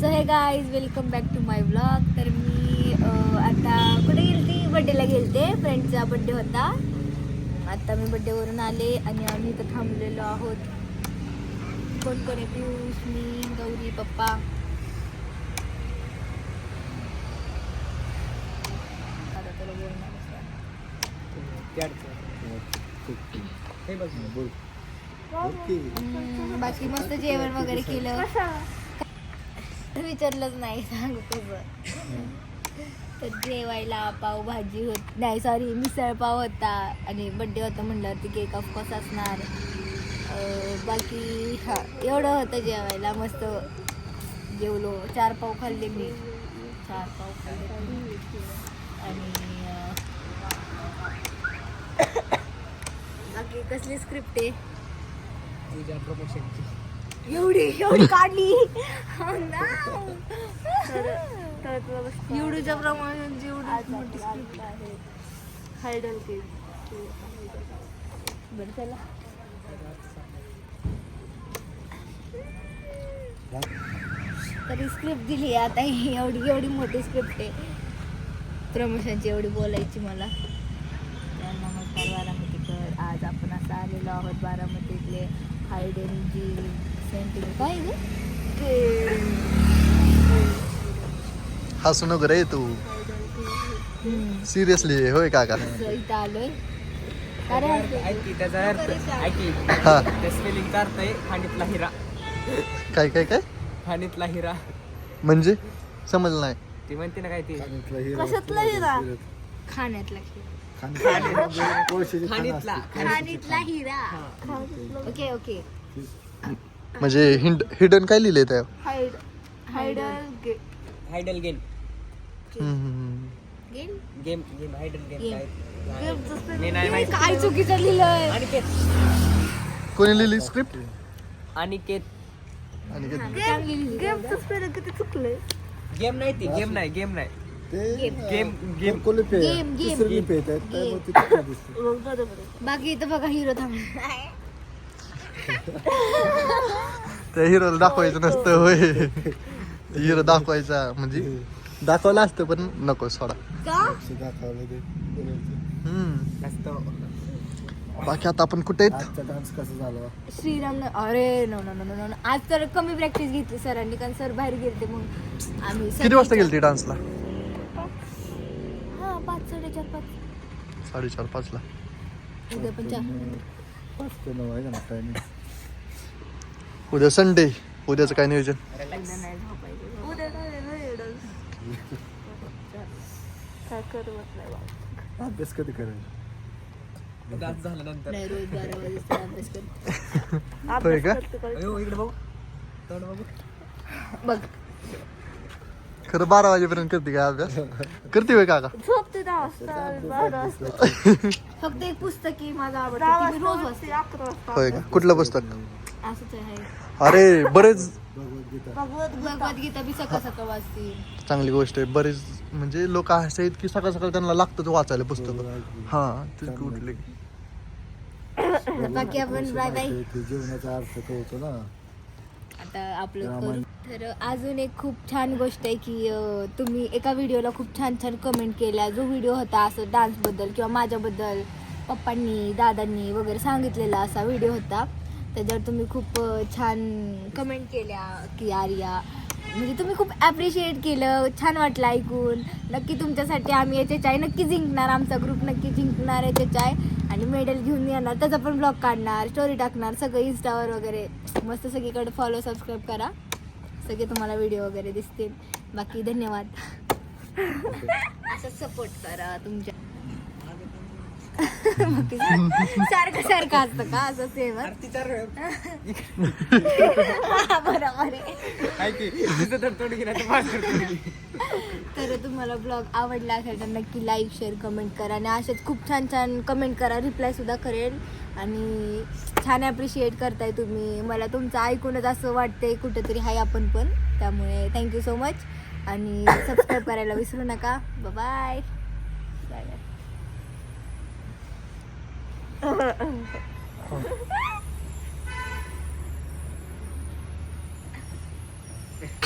So hey guys welcome back to my blog. तर मी आता कुठे गेलती, बड्डेला गेलते. फ्रेंडचा बड्डे होता. आता मी बड्डेवरून आले आणि आम्ही इथं थांबलेलो आहोत. कोण कोण आहे? पियुष, मी, गौरी, पप्पा. आता तुला बोलणार बाकी मस्त जेवण वगैरे केलं. विचारलंच नाही, सांगू कसं. तर जेवायला पावभाजी होत नाही, सॉरी मिसळ पाव होता आणि बड्डे होता म्हणल्यावरती केक ऑफकोर्स असणार. बाकी हा एवढं होतं जेवायला. मस्त जेवलो. 4 पाव खाल्ले मी. 4 पाव खाल्ले आणि बाकी कसली स्क्रिप्ट आहे एवढी काढली. एवढीच्या प्रमाणात एवढी मोठी स्क्रिप्ट आहे. Hydel cake. बरं चला. तरी स्क्रिप्ट दिली आता. एवढी मोठी स्क्रिप्ट आहे प्रमोशनची. एवढी बोलायची मला. तर नमस्कार बारामतीकर. आज आपण असं आलेलो आहोत बारामतीतले हायडन जी सेंटिंग. काय हसू नको रे तू. सिरियसली होय काका? इथं आलोय त्याचा अर्थ स्पेलिंग अर्थ आहे खाणीतला हिरा. काय काय काय खाणीतला हिरा म्हणजे समजलं नाही. ती म्हणते ना काय ती कशातला हिरा? खाण्यातला खाणीतला खाणीतला हिरा. Okay okay. म्हणजे हिडन काय लिहिलंय त्या? हायडल गेम गेम गेम हायडल गेम काय नाही काय चुकीचं लिहिलंय. अनिकेत कोणी लिहिली स्क्रिप्ट? अनिकेत चुकलंय. गेम नाही ती गेम नाही गेम नाही गेम गेम बाकी इथं बघा हिरो थांबला. त्या हिरोला दाखवायचं नसतं होय. हिरो दाखवायचा म्हणजे दाखवलं असतं पण नको सोडा. बाकी आता आपण कुठे आहेत? डान्स कसं झाला? श्रीराम. अरे no no no no no. आज तर कमी प्रॅक्टिस घेतली सरांनी, कारण सर बाहेर गेलते. मग आम्ही किती वाजता गेलती डान्सला? 5, 4:30, 5. 4:30, 5 ला. उद्या पण 4. 5 ते 9 आहे ना टायमिंग. उद्या संडे. उद्याचं काय नियोजन? उद्या नाही झोपायचं. उद्या काय करत नाही बाबा. अभ्यास कधी करायचा? डान्स झाल्यानंतर नाही, रोज 12 वाजता अभ्यास करते. होय का? अयो इकडे बघू तोंड बघू. बघ खरं 12 वाजेपर्यंत करते का अभ्यास? करते होय काका? झोपते 10 वाजता. फक्त एक पुस्तक आहे माझं आवडतं, ते मी रोज वाचते. होय का? कुठलं पुस्तक? असंच आहे. अरे बरेच भगवद्गीता बी सकाळ सकाळ वाचते. चांगली गोष्ट आहे. बरेच म्हणजे लोक असे आहेत की सकाळ सकाळ त्यांना लागतं वाचायला पुस्तक. हा ते कुठले. बाकी आपण बाय बाय. ते जीवनाचा अर्थ कळतो ना. आता आपलं करू. तर अजून एक खूप छान गोष्ट आहे की तुम्ही एका व्हिडिओला खूप छान छान कमेंट केल्या. जो व्हिडिओ होता असं डान्सबद्दल किंवा माझ्याबद्दल पप्पांनी दादांनी वगैरे सांगितलेला असा व्हिडिओ होता. त्याच्यावर तुम्ही खूप छान कमेंट केल्या की आर्या, म्हणजे तुम्ही खूप ॲप्रिशिएट केलं. छान वाटलं ऐकून. नक्की तुमच्यासाठी आम्ही याचे चाय नक्की जिंकणार. आमचा ग्रुप नक्की जिंकणार याचे चाय आणि मेडल घेऊन येणार. त्याचा पण ब्लॉग काढणार, स्टोरी टाकणार, सगळं इंस्टावर वगैरे. मस्त सगळीकडे फॉलो सबस्क्राईब करा. सगळे तुम्हाला व्हिडिओ वगैरे दिसतील. बाकी धन्यवाद. असं सपोर्ट करा तुमच्या. सारखं सारखं असतं का असं सेम? बरोबर आहे. तर तुम्हाला ब्लॉग आवडला असेल तर नक्की लाईक शेअर कमेंट करा आणि असेच खूप छान छान कमेंट करा. रिप्लाय सुद्धा करेल आणि छान ॲप्रिशिएट करताय तुम्ही. मला तुमचं ऐकूनच असं वाटतंय कुठेतरी हाय आपण पण. त्यामुळे thank you so much subscribe करायला विसरू नका. Bye bye.